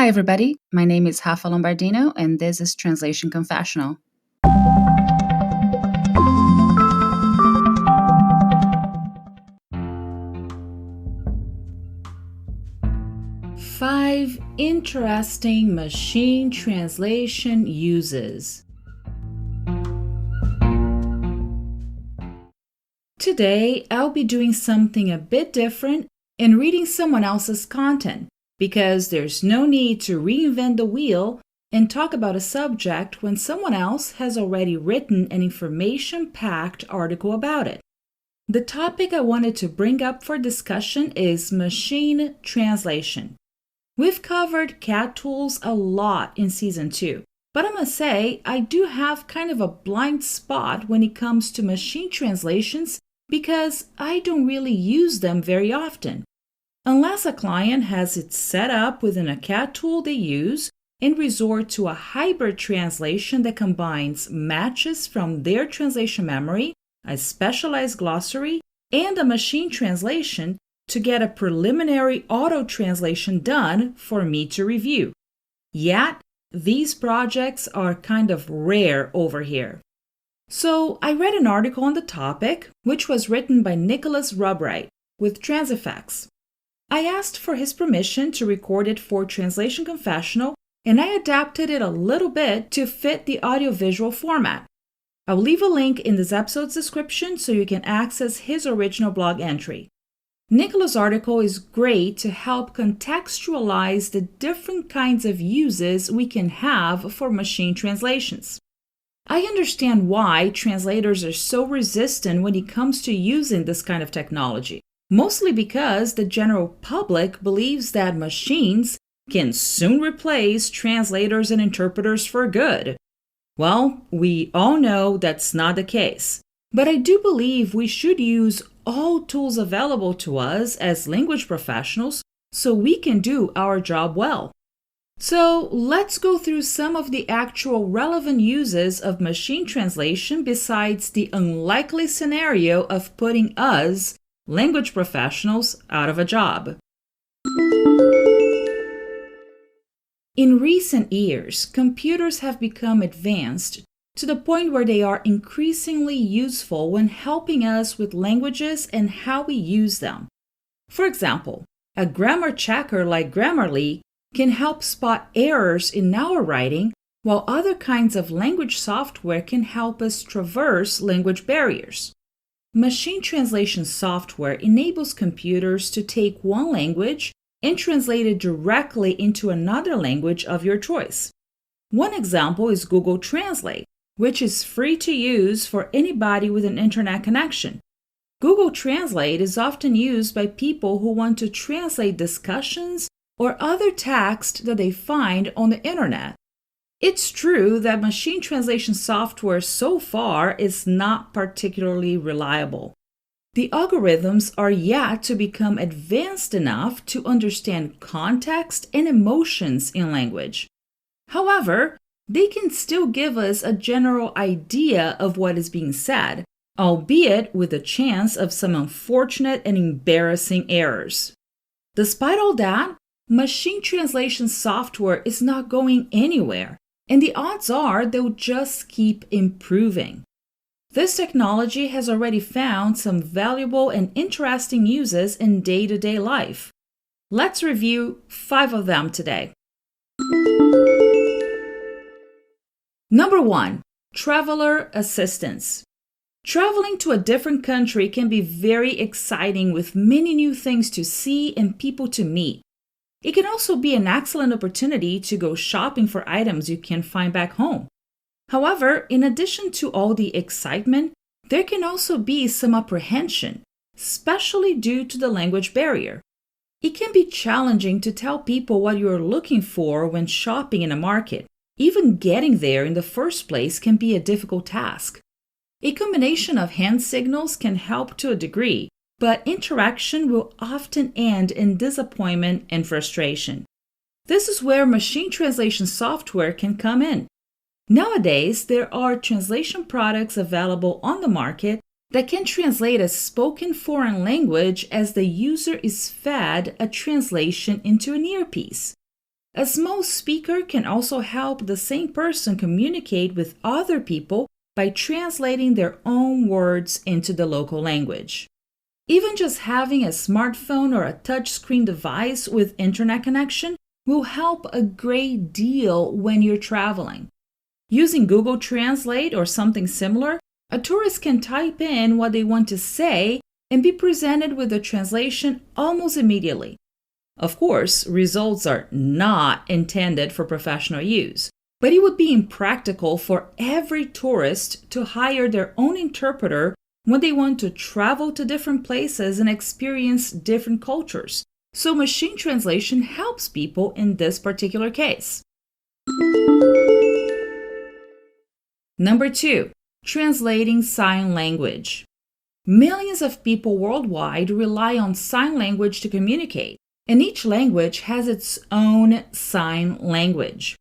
Hi, everybody. My name is Rafa Lombardino, and this is Translation Confessional. Five interesting machine translation uses. Today, I'll be doing something a bit different and reading someone else's content, because there's no need to reinvent the wheel and talk about a subject when someone else has already written an information-packed article about it. The topic I wanted to bring up for discussion is machine translation. We've covered CAT tools a lot in Season 2, but I must say I do have kind of a blind spot when it comes to machine translations because I don't really use them very often. Unless a client has it set up within a CAT tool they use and resort to a hybrid translation that combines matches from their translation memory, a specialized glossary, and a machine translation to get a preliminary auto-translation done for me to review. Yet, these projects are kind of rare over here. So, I read an article on the topic, which was written by Nicholas Rubright with Transifex. I asked for his permission to record it for Translation Confessional, and I adapted it a little bit to fit the audiovisual format. I'll leave a link in this episode's description so you can access his original blog entry. Nicholas' article is great to help contextualize the different kinds of uses we can have for machine translations. I understand why translators are so resistant when it comes to using this kind of technology, mostly because the general public believes that machines can soon replace translators and interpreters for good. Well, we all know that's not the case, but I do believe we should use all tools available to us as language professionals so we can do our job well. So let's go through some of the actual relevant uses of machine translation besides the unlikely scenario of putting us, language professionals, out of a job. In recent years, computers have become advanced to the point where they are increasingly useful when helping us with languages and how we use them. For example, a grammar checker like Grammarly can help spot errors in our writing, while other kinds of language software can help us traverse language barriers. Machine translation software enables computers to take one language and translate it directly into another language of your choice. One example is Google Translate, which is free to use for anybody with an internet connection. Google Translate is often used by people who want to translate discussions or other text that they find on the internet. It's true that machine translation software so far is not particularly reliable. The algorithms are yet to become advanced enough to understand context and emotions in language. However, they can still give us a general idea of what is being said, albeit with a chance of some unfortunate and embarrassing errors. Despite all that, machine translation software is not going anywhere, and the odds are they'll just keep improving. This technology has already found some valuable and interesting uses in day-to-day life. Let's review 5 of them today. Number 1, traveler assistance. Traveling to a different country can be very exciting with many new things to see and people to meet. It can also be an excellent opportunity to go shopping for items you can't find back home. However, in addition to all the excitement, there can also be some apprehension, especially due to the language barrier. It can be challenging to tell people what you're looking for when shopping in a market. Even getting there in the first place can be a difficult task. A combination of hand signals can help to a degree, but interaction will often end in disappointment and frustration. This is where machine translation software can come in. Nowadays, there are translation products available on the market that can translate a spoken foreign language as the user is fed a translation into an earpiece. A small speaker can also help the same person communicate with other people by translating their own words into the local language. Even just having a smartphone or a touchscreen device with internet connection will help a great deal when you're traveling. Using Google Translate or something similar, a tourist can type in what they want to say and be presented with a translation almost immediately. Of course, results are not intended for professional use, but it would be impractical for every tourist to hire their own interpreter when they want to travel to different places and experience different cultures. So machine translation helps people in this particular case. Number 2, translating sign language. Millions of people worldwide rely on sign language to communicate, and each language has its own sign language.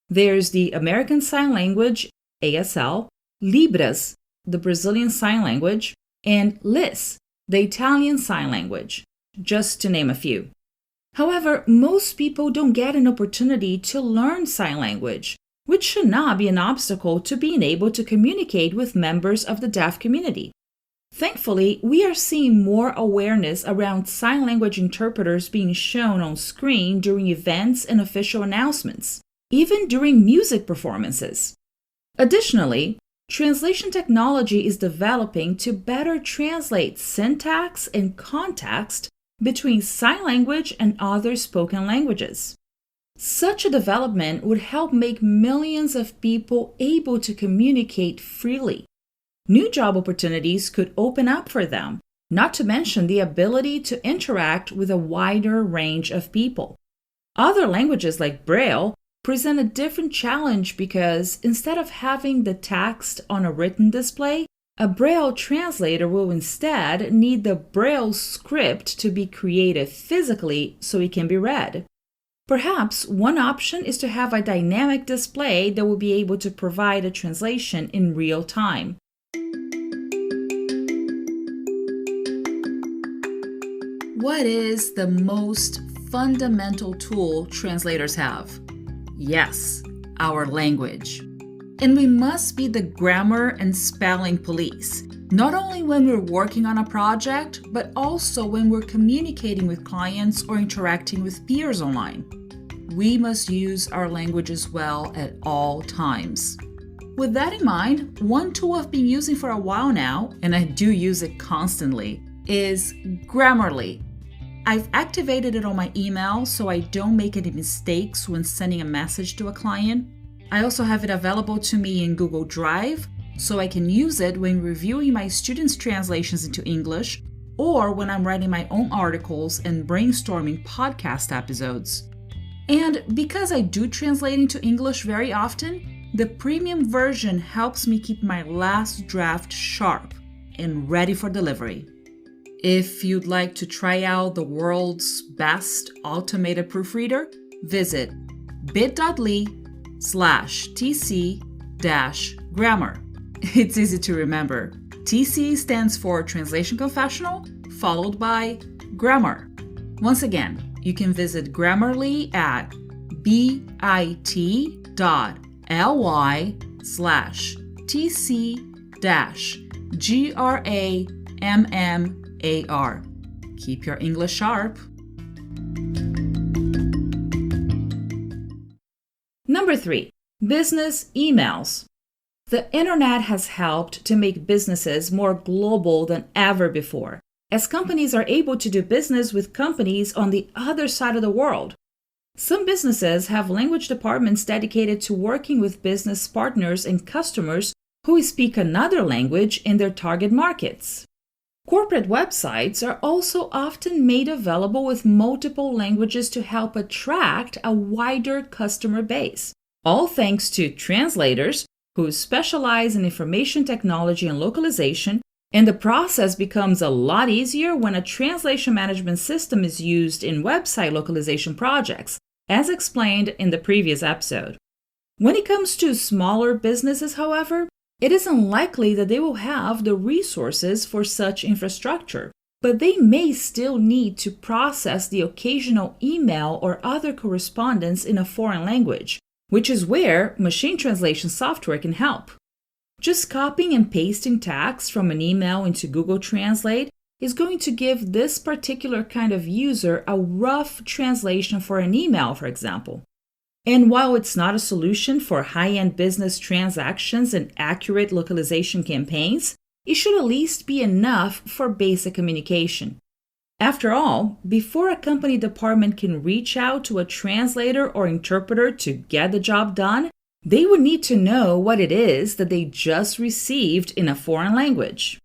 There's the American Sign Language, ASL, Libras, the Brazilian Sign Language, and LIS, the Italian Sign Language, just to name a few. However, most people don't get an opportunity to learn sign language, which should not be an obstacle to being able to communicate with members of the deaf community. Thankfully, we are seeing more awareness around sign language interpreters being shown on screen during events and official announcements, even during music performances. Additionally, translation technology is developing to better translate syntax and context between sign language and other spoken languages. Such a development would help make millions of people able to communicate freely. New job opportunities could open up for them, not to mention the ability to interact with a wider range of people. Other languages like Braille present a different challenge because instead of having the text on a written display, a Braille translator will instead need the Braille script to be created physically so it can be read. Perhaps one option is to have a dynamic display that will be able to provide a translation in real time. What is the most fundamental tool translators have? Yes, our language. And we must be the grammar and spelling police, not only when we're working on a project, but also when we're communicating with clients or interacting with peers online. We must use our language as well at all times. With that in mind, one tool I've been using for a while now, and I do use it constantly, is Grammarly. I've activated it on my email so I don't make any mistakes when sending a message to a client. I also have it available to me in Google Drive, so I can use it when reviewing my students' translations into English or when I'm writing my own articles and brainstorming podcast episodes. And because I do translate into English very often, the premium version helps me keep my last draft sharp and ready for delivery. If you'd like to try out the world's best automated proofreader, visit bit.ly/tc-grammar. It's easy to remember. TC stands for Translation Confessional, followed by grammar. Once again, you can visit Grammarly at bit.ly/tc-grammar. Keep your English sharp. Number 3, business emails. The internet has helped to make businesses more global than ever before, as companies are able to do business with companies on the other side of the world. Some businesses have language departments dedicated to working with business partners and customers who speak another language in their target markets. Corporate websites are also often made available with multiple languages to help attract a wider customer base, all thanks to translators who specialize in information technology and localization, and the process becomes a lot easier when a translation management system is used in website localization projects, as explained in the previous episode. When it comes to smaller businesses, however, it is unlikely that they will have the resources for such infrastructure, but they may still need to process the occasional email or other correspondence in a foreign language, which is where machine translation software can help. Just copying and pasting text from an email into Google Translate is going to give this particular kind of user a rough translation for an email, for example. And while it's not a solution for high-end business transactions and accurate localization campaigns, it should at least be enough for basic communication. After all, before a company department can reach out to a translator or interpreter to get the job done, they would need to know what it is that they just received in a foreign language.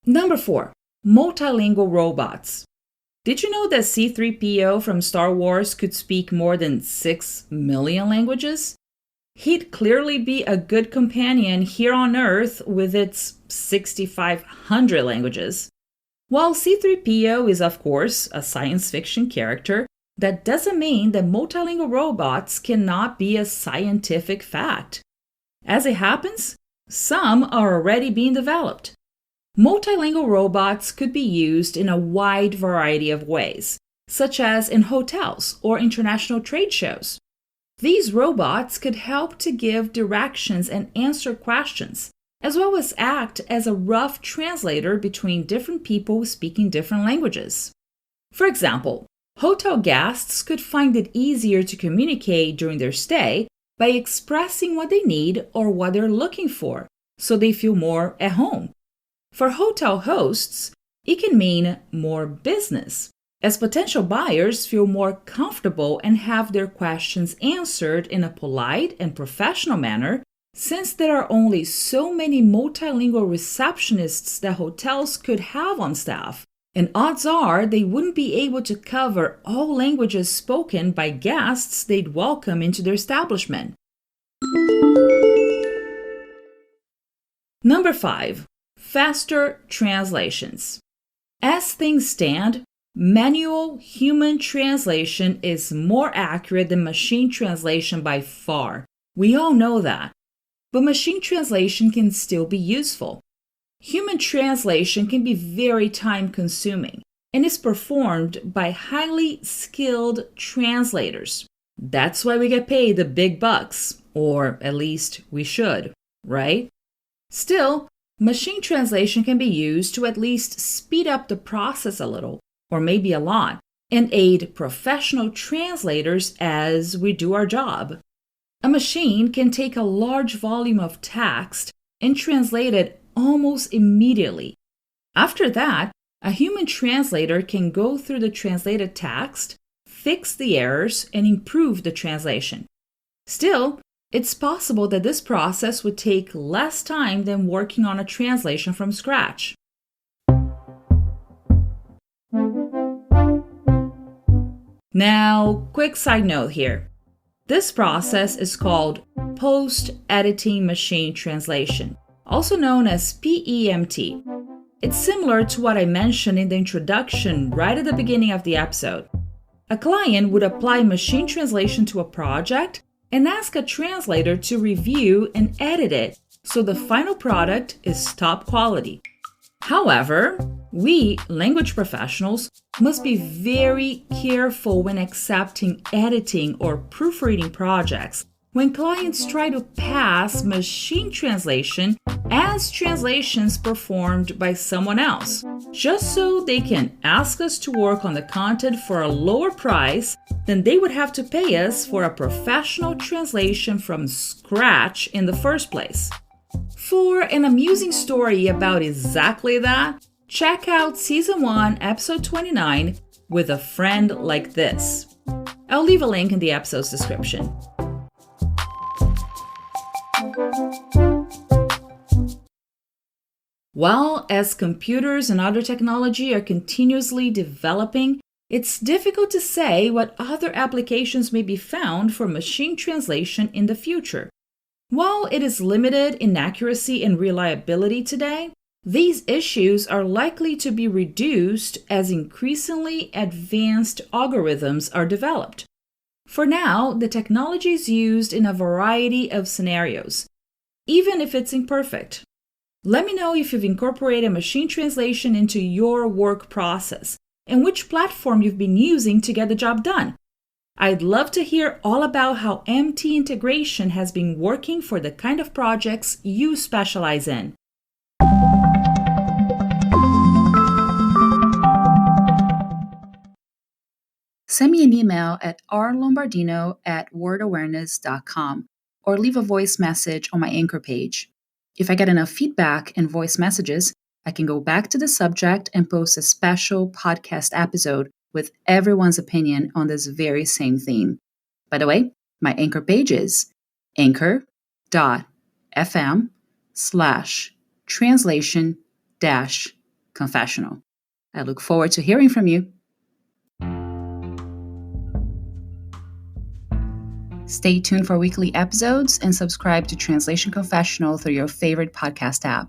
Number 4, multilingual robots. Did you know that C3PO from Star Wars could speak more than 6 million languages? He'd clearly be a good companion here on Earth with its 6,500 languages. While C3PO is, of course, a science fiction character, that doesn't mean that multilingual robots cannot be a scientific fact. As it happens, some are already being developed. Multilingual robots could be used in a wide variety of ways, such as in hotels or international trade shows. These robots could help to give directions and answer questions, as well as act as a rough translator between different people speaking different languages. For example, hotel guests could find it easier to communicate during their stay by expressing what they need or what they're looking for, so they feel more at home. For hotel hosts, it can mean more business, as potential buyers feel more comfortable and have their questions answered in a polite and professional manner, since there are only so many multilingual receptionists that hotels could have on staff, and odds are they wouldn't be able to cover all languages spoken by guests they'd welcome into their establishment. Number 5. Faster translations. As things stand, manual human translation is more accurate than machine translation by far. We all know that. But machine translation can still be useful. Human translation can be very time-consuming and is performed by highly skilled translators. That's why we get paid the big bucks, or at least we should, right? Still, machine translation can be used to at least speed up the process a little, or maybe a lot, and aid professional translators as we do our job. A machine can take a large volume of text and translate it almost immediately. After that, a human translator can go through the translated text, fix the errors, and improve the translation. Still, it's possible that this process would take less time than working on a translation from scratch. Now, quick side note here. This process is called Postediting machine translation, also known as PEMT. It's similar to what I mentioned in the introduction right at the beginning of the episode. A client would apply machine translation to a project and ask a translator to review and edit it so the final product is top quality. However, we, language professionals, must be very careful when accepting editing or proofreading projects when clients try to pass machine translation as translations performed by someone else, just so they can ask us to work on the content for a lower price than they would have to pay us for a professional translation from scratch in the first place. For an amusing story about exactly that, check out Season 1, Episode 29, With a Friend Like This. I'll leave a link in the episode's description. While as computers and other technology are continuously developing, it's difficult to say what other applications may be found for machine translation in the future. While it is limited in accuracy and reliability today, these issues are likely to be reduced as increasingly advanced algorithms are developed. For now, the technology is used in a variety of scenarios, even if it's imperfect. Let me know if you've incorporated machine translation into your work process and which platform you've been using to get the job done. I'd love to hear all about how MT integration has been working for the kind of projects you specialize in. Send me an email at rlombardino@wordawareness.com or leave a voice message on my Anchor page. If I get enough feedback and voice messages, I can go back to the subject and post a special podcast episode with everyone's opinion on this very same theme. By the way, my Anchor page is anchor.fm/translation-confessional. I look forward to hearing from you. Stay tuned for weekly episodes and subscribe to Translation Confessional through your favorite podcast app.